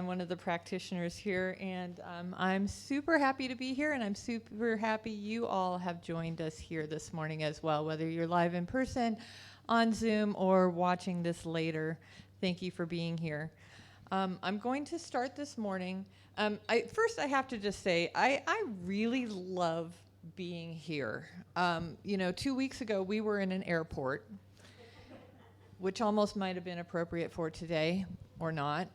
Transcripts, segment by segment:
I'm one of the practitioners here, and I'm super happy to be here, and I'm super happy you all have joined us here this morning as well, whether you're live in person, on Zoom, or watching this later. Thank you for being here. I'm going to start this morning. First, I have to just say, I really love being here. 2 weeks ago, we were in an airport, which almost might have been appropriate for today, or not.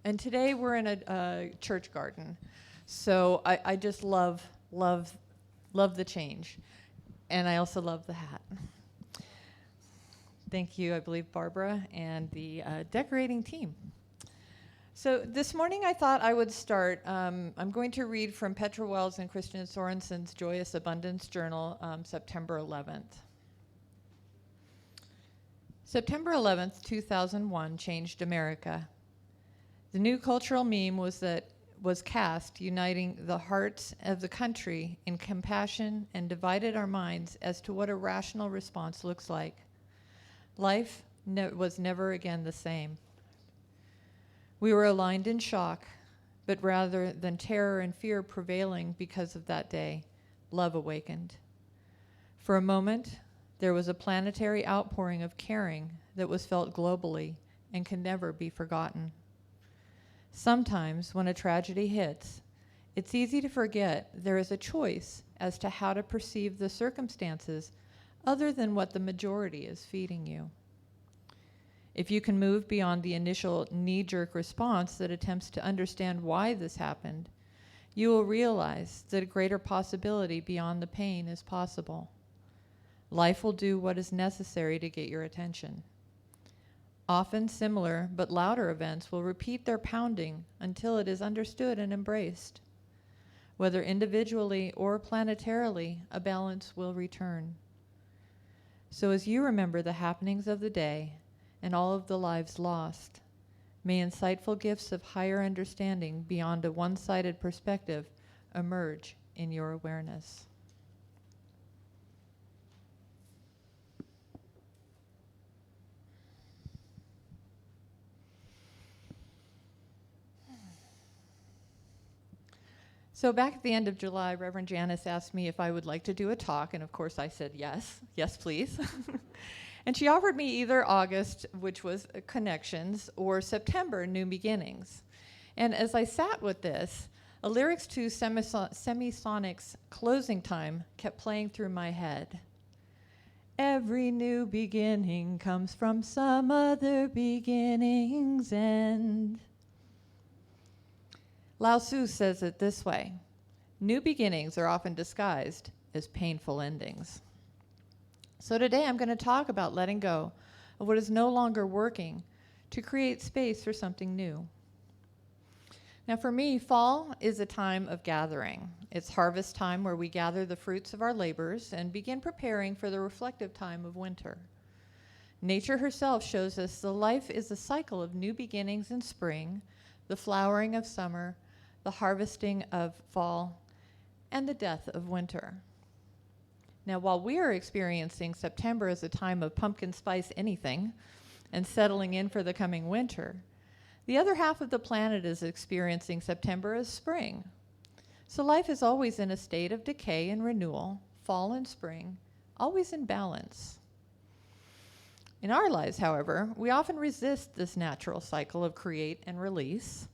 And today we're in a church garden. So I just love the change. And I also love the hat. Thank you, I believe, Barbara and the decorating team. So this morning I thought I would start. I'm going to read from Petra Wells and Christian Sorensen's Joyous Abundance Journal, September 11th. September 11th, 2001 changed America. The new cultural meme was cast, uniting the hearts of the country in compassion and divided our minds as to what a rational response looks like. Life was never again the same. We were aligned in shock, but rather than terror and fear prevailing because of that day, love awakened. For a moment, there was a planetary outpouring of caring that was felt globally and can never be forgotten. Sometimes, when a tragedy hits, it's easy to forget there is a choice as to how to perceive the circumstances other than what the majority is feeding you. If you can move beyond the initial knee-jerk response that attempts to understand why this happened, you will realize that a greater possibility beyond the pain is possible. Life will do what is necessary to get your attention. Often similar but louder events will repeat their pounding until it is understood and embraced. Whether individually or planetarily, a balance will return. So as you remember the happenings of the day and all of the lives lost, may insightful gifts of higher understanding beyond a one-sided perspective emerge in your awareness. So back at the end of July, Reverend Janice asked me if I would like to do a talk, and of course I said yes, please. And she offered me either August, which was Connections, or September, New Beginnings. And as I sat with this, a lyrics to Semisonic's Closing Time kept playing through my head. Every new beginning comes from some other beginning's end. Lao Tzu says it this way: new beginnings are often disguised as painful endings. So today I'm going to talk about letting go of what is no longer working to create space for something new. Now for me, fall is a time of gathering. It's harvest time where we gather the fruits of our labors and begin preparing for the reflective time of winter. Nature herself shows us that life is a cycle of new beginnings in spring, the flowering of summer, the harvesting of fall, and the death of winter. Now, while we are experiencing September as a time of pumpkin spice anything and settling in for the coming winter, the other half of the planet is experiencing September as spring. So life is always in a state of decay and renewal, fall and spring, always in balance. In our lives, however, we often resist this natural cycle of create and release.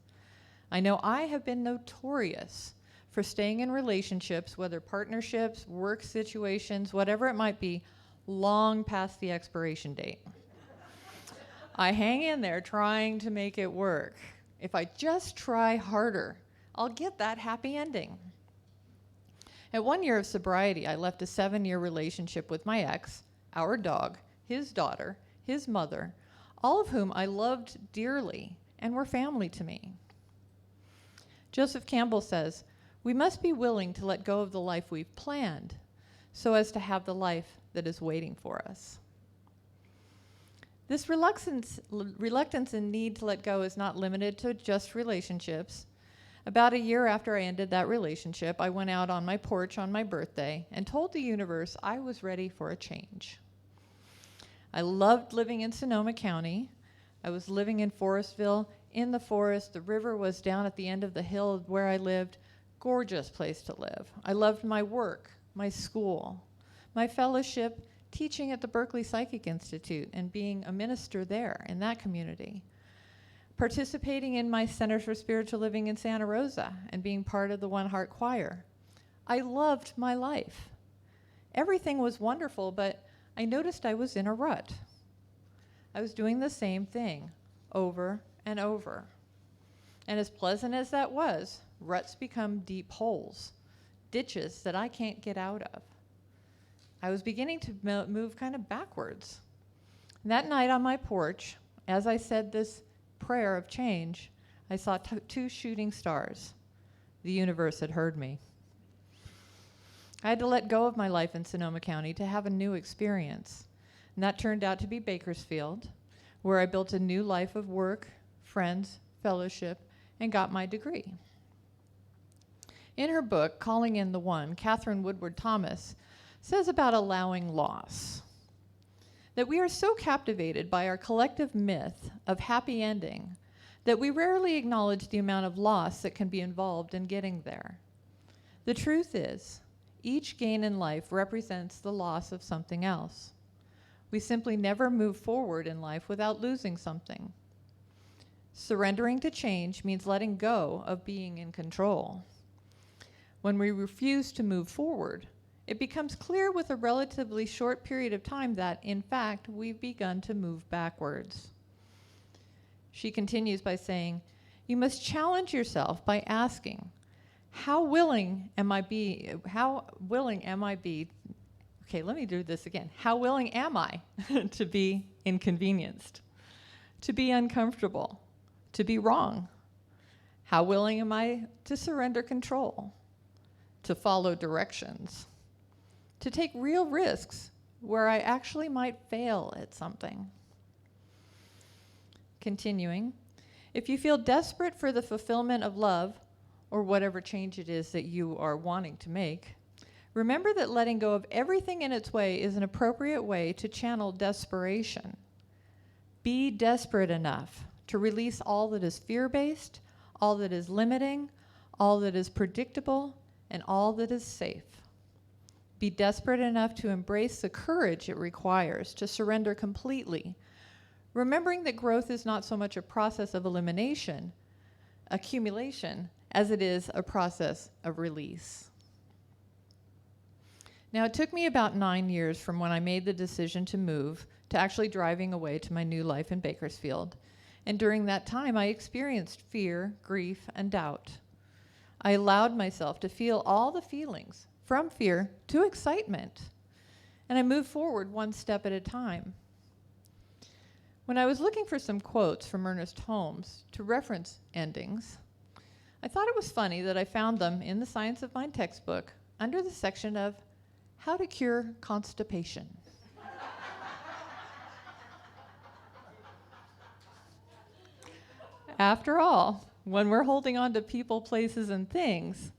I know I have been notorious for staying in relationships, whether partnerships, work situations, whatever it might be, long past the expiration date. I hang in there trying to make it work. If I just try harder, I'll get that happy ending. At 1 year of sobriety, I left a 7-year relationship with my ex, our dog, his daughter, his mother, all of whom I loved dearly and were family to me. Joseph Campbell says, we must be willing to let go of the life we've planned so as to have the life that is waiting for us. This reluctance and need to let go is not limited to just relationships. About a year after I ended that relationship, I went out on my porch on my birthday and told the universe I was ready for a change. I loved living in Sonoma County. I was living in Forestville in the forest. The river was down at the end of the hill where I lived. Gorgeous place to live. I loved my work, my school, my fellowship, teaching at the Berkeley Psychic Institute and being a minister there in that community. Participating in my Center for Spiritual Living in Santa Rosa and being part of the One Heart Choir. I loved my life. Everything was wonderful, but I noticed I was in a rut. I was doing the same thing over and over. And as pleasant as that was, ruts become deep holes, ditches that I can't get out of. I was beginning to move kind of backwards. And that night on my porch, as I said this prayer of change, I saw two shooting stars. The universe had heard me. I had to let go of my life in Sonoma County to have a new experience. And that turned out to be Bakersfield, where I built a new life of work, friends, fellowship, and got my degree. In her book, Calling in the One, Catherine Woodward Thomas says about allowing loss, that we are so captivated by our collective myth of happy ending that we rarely acknowledge the amount of loss that can be involved in getting there. The truth is, each gain in life represents the loss of something else. We simply never move forward in life without losing something. Surrendering to change means letting go of being in control. When we refuse to move forward, it becomes clear with a relatively short period of time that, in fact, we've begun to move backwards. She continues by saying, you must challenge yourself by asking, how willing am I be, okay, let me do this again. How willing am I to be inconvenienced, to be uncomfortable, to be wrong? How willing am I to surrender control, to follow directions, to take real risks where I actually might fail at something? Continuing, if you feel desperate for the fulfillment of love, or whatever change it is that you are wanting to make, remember that letting go of everything in its way is an appropriate way to channel desperation. Be desperate enough to release all that is fear-based, all that is limiting, all that is predictable, and all that is safe. Be desperate enough to embrace the courage it requires to surrender completely, remembering that growth is not so much a process of elimination, accumulation, as it is a process of release. Now, it took me about 9 years from when I made the decision to move to actually driving away to my new life in Bakersfield. And during that time, I experienced fear, grief, and doubt. I allowed myself to feel all the feelings, from fear to excitement. And I moved forward one step at a time. When I was looking for some quotes from Ernest Holmes to reference endings, I thought it was funny that I found them in the Science of Mind textbook under the section of How to Cure Constipation. After all, when we're holding on to people, places, and things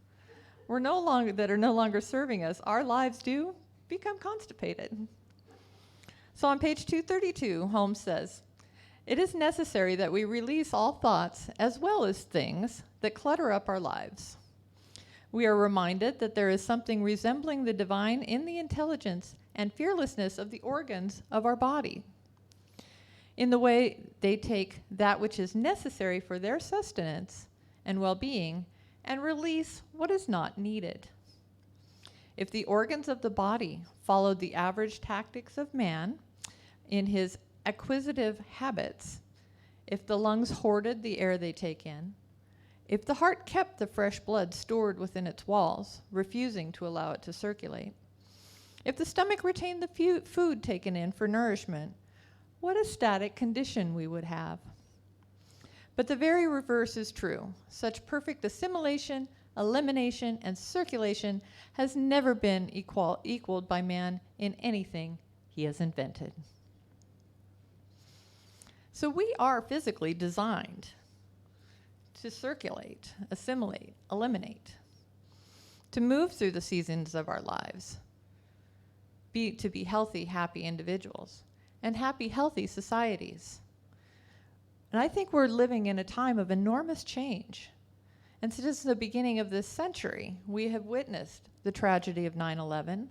that are no longer serving us, our lives do become constipated. So on page 232, Holmes says, it is necessary that we release all thoughts as well as things that clutter up our lives. We are reminded that there is something resembling the divine in the intelligence and fearlessness of the organs of our body, in the way they take that which is necessary for their sustenance and well-being and release what is not needed. If the organs of the body followed the average tactics of man in his acquisitive habits, if the lungs hoarded the air they take in, if the heart kept the fresh blood stored within its walls, refusing to allow it to circulate, if the stomach retained the food taken in for nourishment, what a static condition we would have. But the very reverse is true. Such perfect assimilation, elimination, and circulation has never been equaled by man in anything he has invented. So we are physically designed to circulate, assimilate, eliminate, to move through the seasons of our lives, to be healthy, happy individuals, and happy, healthy societies. And I think we're living in a time of enormous change. And since the beginning of this century, we have witnessed the tragedy of 9/11,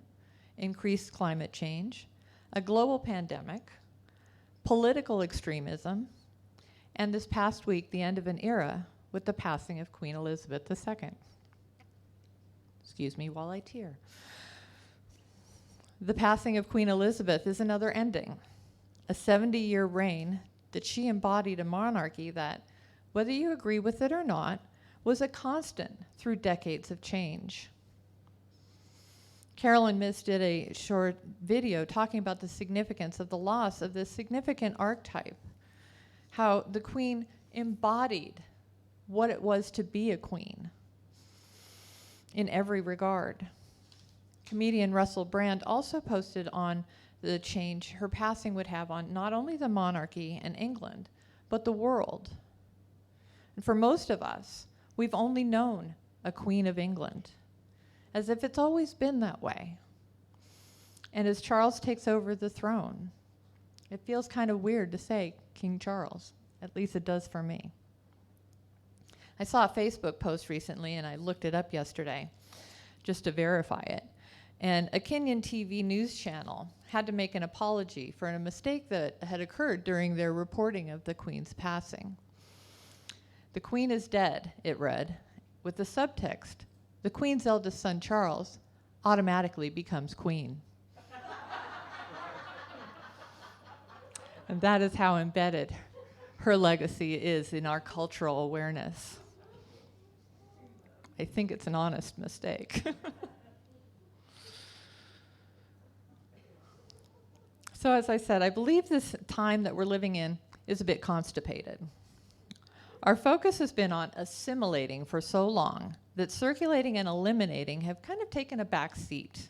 increased climate change, a global pandemic, political extremism, and this past week, the end of an era with the passing of Queen Elizabeth II. Excuse me while I tear. The passing of Queen Elizabeth is another ending, a 70-year reign that she embodied a monarchy that, whether you agree with it or not, was a constant through decades of change. Carolyn Miss did a short video talking about the significance of the loss of this significant archetype, how the Queen embodied what it was to be a queen in every regard. Comedian Russell Brand also posted on the change her passing would have on not only the monarchy and England, but the world. And for most of us, we've only known a Queen of England, as if it's always been that way. And as Charles takes over the throne, it feels kind of weird to say King Charles. At least it does for me. I saw a Facebook post recently, and I looked it up yesterday just to verify it. And a Kenyan TV news channel had to make an apology for a mistake that had occurred during their reporting of the Queen's passing. "The Queen is dead," it read, with the subtext, "The Queen's eldest son, Charles, automatically becomes Queen." And that is how embedded her legacy is in our cultural awareness. I think it's an honest mistake. So as I said, I believe this time that we're living in is a bit constipated. Our focus has been on assimilating for so long that circulating and eliminating have kind of taken a back seat,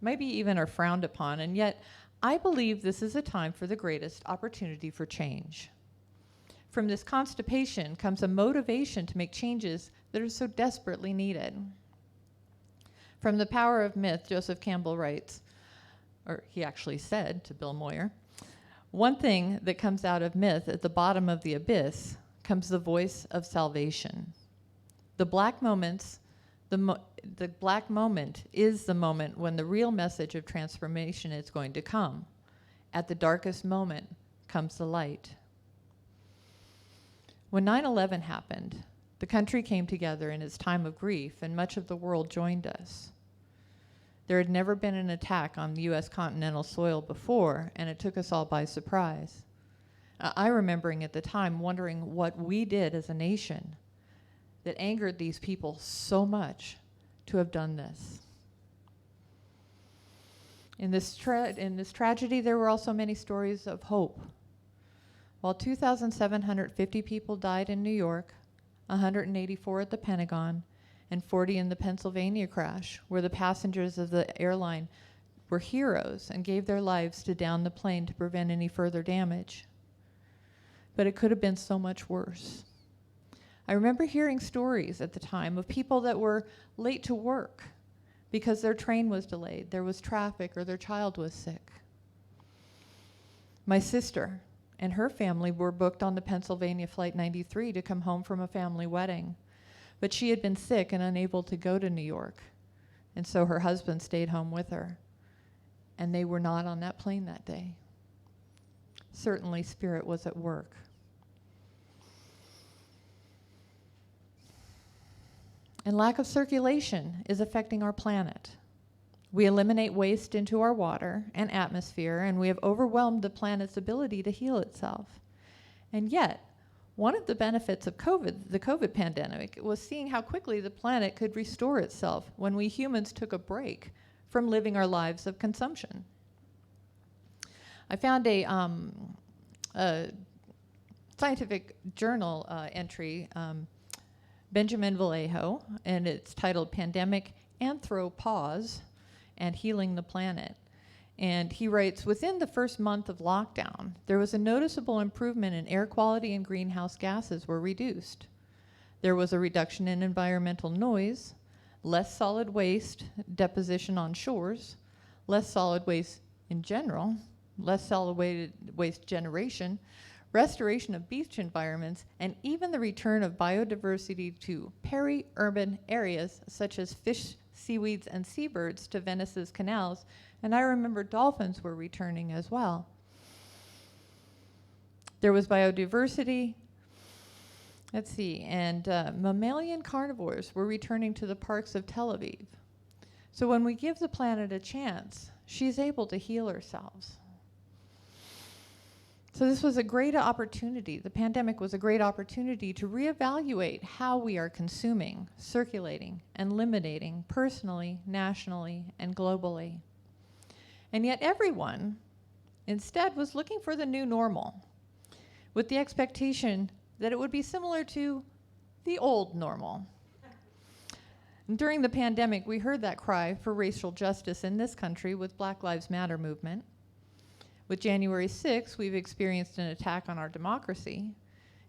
maybe even are frowned upon, and yet I believe this is a time for the greatest opportunity for change. From this constipation comes a motivation to make changes that are so desperately needed. From The Power of Myth, Joseph Campbell writes, or he actually said to Bill Moyer, "One thing that comes out of myth at the bottom of the abyss comes the voice of salvation. The black moments, the black moment is the moment when the real message of transformation is going to come. At the darkest moment comes the light." When 9/11 happened, the country came together in its time of grief, and much of the world joined us. There had never been an attack on the U.S. continental soil before, and it took us all by surprise. I remembering at the time wondering what we did as a nation that angered these people so much to have done this. In this tragedy, there were also many stories of hope. While 2,750 people died in New York, 184 at the Pentagon, and 40 in the Pennsylvania crash, where the passengers of the airline were heroes and gave their lives to down the plane to prevent any further damage. But it could have been so much worse. I remember hearing stories at the time of people that were late to work because their train was delayed, there was traffic, or their child was sick. My sister and her family were booked on the Pennsylvania Flight 93 to come home from a family wedding. But she had been sick and unable to go to New York, and so her husband stayed home with her, and they were not on that plane that day. Certainly, Spirit was at work. And lack of circulation is affecting our planet. We eliminate waste into our water and atmosphere, and we have overwhelmed the planet's ability to heal itself. And yet, one of the benefits of the COVID pandemic was seeing how quickly the planet could restore itself when we humans took a break from living our lives of consumption. I found a scientific journal entry, Benjamin Vallejo, and it's titled Pandemic Anthropause and Healing the Planet. And he writes, within the first month of lockdown, there was a noticeable improvement in air quality and greenhouse gases were reduced. There was a reduction in environmental noise, less solid waste deposition on shores, less solid waste in general, less solid waste generation, restoration of beach environments, and even the return of biodiversity to peri-urban areas such as fish, seaweeds, and seabirds to Venice's canals. And I remember dolphins were returning as well. There was biodiversity. Let's see, and mammalian carnivores were returning to the parks of Tel Aviv. So when we give the planet a chance, she's able to heal herself. So this was a great opportunity. The pandemic was a great opportunity to reevaluate how we are consuming, circulating, and eliminating personally, nationally, and globally. And yet everyone instead was looking for the new normal, with the expectation that it would be similar to the old normal. During the pandemic, we heard that cry for racial justice in this country with Black Lives Matter movement. With January 6th, we've experienced an attack on our democracy,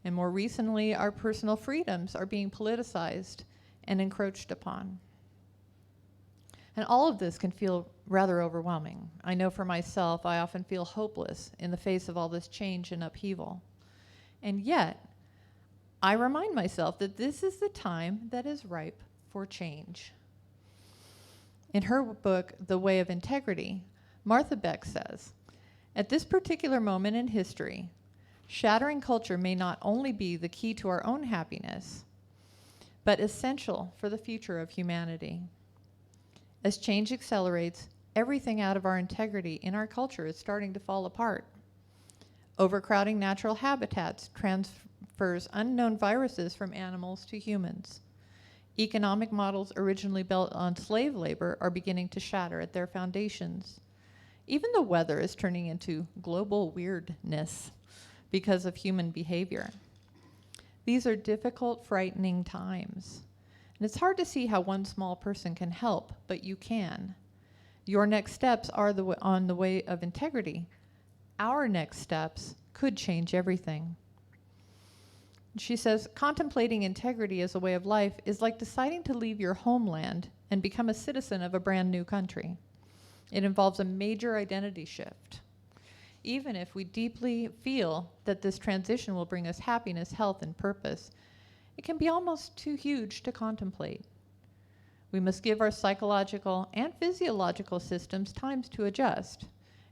and more recently, our personal freedoms are being politicized and encroached upon. And all of this can feel rather overwhelming. I know for myself, I often feel hopeless in the face of all this change and upheaval. And yet, I remind myself that this is the time that is ripe for change. In her book, The Way of Integrity, Martha Beck says, at this particular moment in history, shattering culture may not only be the key to our own happiness, but essential for the future of humanity. As change accelerates, everything out of our integrity in our culture is starting to fall apart. Overcrowding natural habitats transfers unknown viruses from animals to humans. Economic models originally built on slave labor are beginning to shatter at their foundations. Even the weather is turning into global weirdness because of human behavior. These are difficult, frightening times. And it's hard to see how one small person can help, but you can. Your next steps are on the way of integrity. Our next steps could change everything. She says, contemplating integrity as a way of life is like deciding to leave your homeland and become a citizen of a brand new country. It involves a major identity shift. Even if we deeply feel that this transition will bring us happiness, health, and purpose, it can be almost too huge to contemplate. We must give our psychological and physiological systems times to adjust,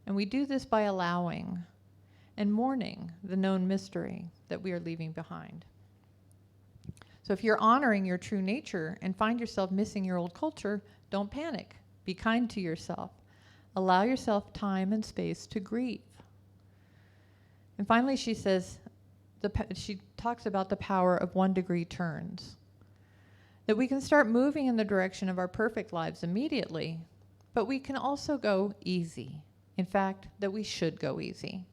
and we do this by allowing and mourning the known mystery that we are leaving behind. So if you're honoring your true nature and find yourself missing your old culture, don't panic. Be kind to yourself. Allow yourself time and space to grieve. And finally, she says, she talks about the power of 1-degree turns. That we can start moving in the direction of our perfect lives immediately, but we can also go easy. In fact, that we should go easy.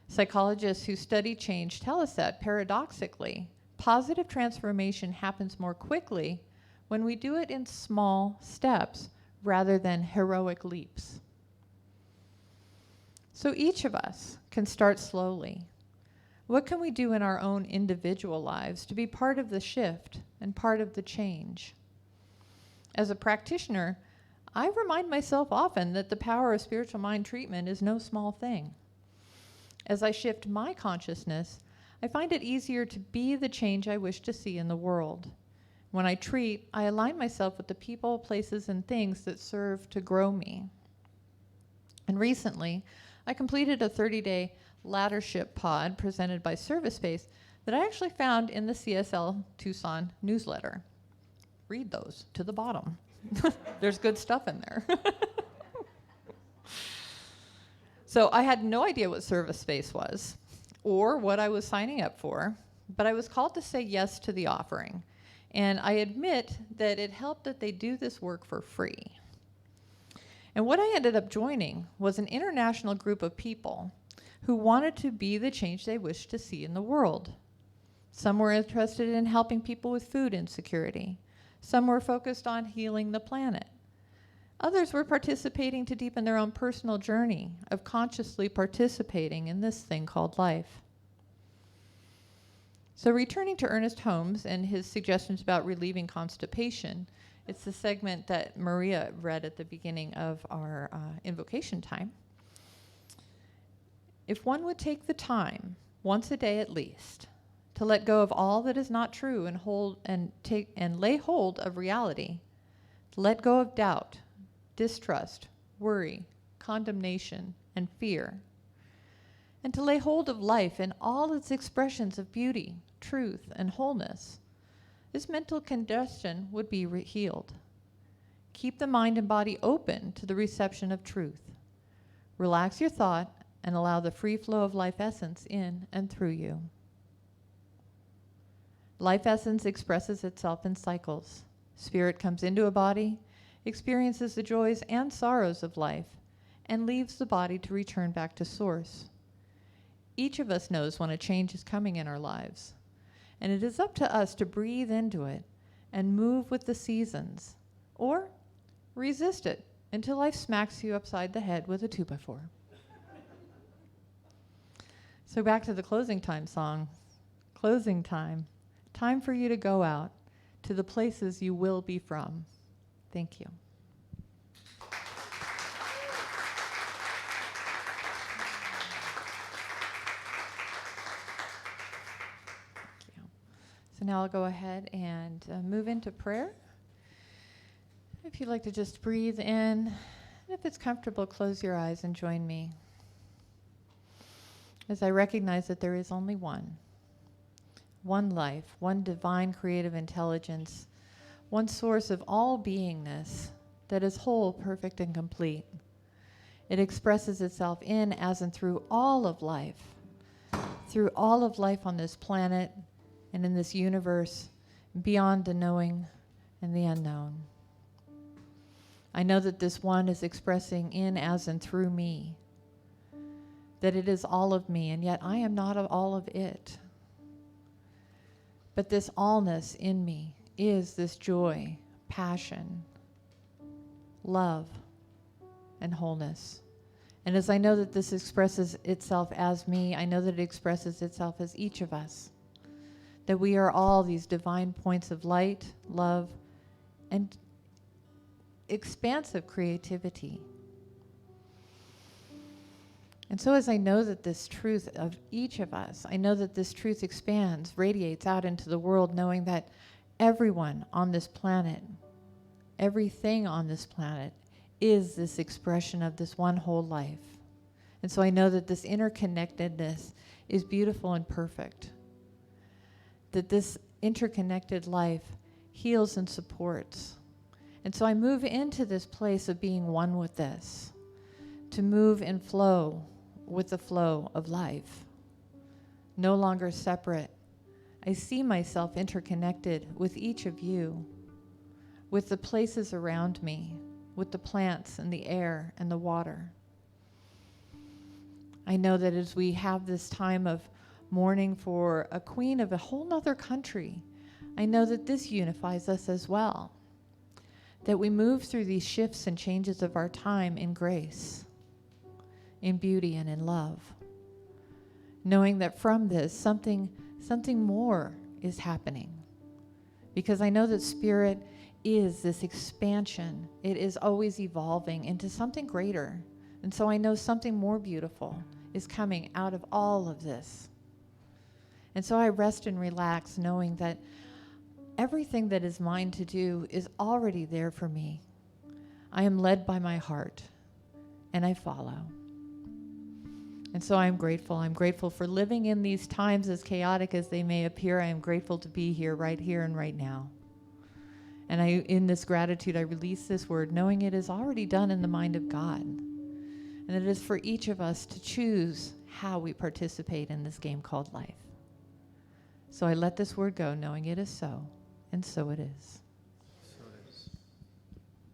Psychologists who study change tell us that, paradoxically, positive transformation happens more quickly when we do it in small steps rather than heroic leaps. So each of us can start slowly. What can we do in our own individual lives to be part of the shift and part of the change? As a practitioner, I remind myself often that the power of spiritual mind treatment is no small thing. As I shift my consciousness, I find it easier to be the change I wish to see in the world. When I treat, I align myself with the people, places, and things that serve to grow me. And recently, I completed a 30-day laddership pod presented by ServiceSpace that I actually found in the CSL Tucson newsletter. Read those to the bottom. There's good stuff in there. So I had no idea what ServiceSpace was or what I was signing up for, but I was called to say yes to the offering. And I admit that it helped that they do this work for free. And what I ended up joining was an international group of people who wanted to be the change they wished to see in the world. Some were interested in helping people with food insecurity. Some were focused on healing the planet. Others were participating to deepen their own personal journey of consciously participating in this thing called life. So returning to Ernest Holmes and his suggestions about relieving constipation, it's the segment that Maria read at the beginning of our invocation time. If one would take the time once a day at least, to let go of all that is not true and lay hold of reality, to let go of doubt, distrust, worry, condemnation, and fear, and to lay hold of life in all its expressions of beauty, truth, and wholeness, this mental congestion would be healed. Keep the mind and body open to the reception of truth. Relax your thought and allow the free flow of life essence in and through you. Life essence expresses itself in cycles. Spirit comes into a body, experiences the joys and sorrows of life, and leaves the body to return back to source. Each of us knows when a change is coming in our lives, and it is up to us to breathe into it and move with the seasons, or resist it until life smacks you upside the head with a 2x4. So back to the closing time song. Closing time. Time for you to go out to the places you will be from. Thank you. Thank you. So now I'll go ahead and move into prayer. If you'd like to just breathe in, and if it's comfortable, close your eyes and join me as I recognize that there is only one life, one divine creative intelligence, one source of all beingness that is whole, perfect, and complete. It expresses itself in, as, and through all of life on this planet and in this universe, beyond the knowing and the unknown. I know that this one is expressing in, as, and through me, that it is all of me, and yet I am not all of it. But this allness in me is this joy, passion, love, and wholeness. And as I know that this expresses itself as me, I know that it expresses itself as each of us, that we are all these divine points of light, love, and expansive creativity. And so as I know that this truth of each of us, I know that this truth expands, radiates out into the world, knowing that everyone on this planet, everything on this planet is this expression of this one whole life. And so I know that this interconnectedness is beautiful and perfect, that this interconnected life heals and supports. And so I move into this place of being one with this, to move and flow with the flow of life, no longer separate. I see myself interconnected with each of you, with the places around me, with the plants and the air and the water. I know that as we have this time of mourning for a queen of a whole nother country, I know that this unifies us as well, that we move through these shifts and changes of our time in grace, in beauty, and in love, knowing that from this something more is happening, because I know that spirit is this expansion. It is always evolving into something greater, and so I know something more beautiful is coming out of all of this. And so I rest and relax, knowing that everything that is mine to do is already there for me. I am led by my heart, and I follow. And so I'm grateful. I'm grateful for living in these times, as chaotic as they may appear. I am grateful to be here and right now. And in this gratitude, I release this word, knowing it is already done in the mind of God. And it is for each of us to choose how we participate in this game called life. So I let this word go, knowing it is so, and so it is.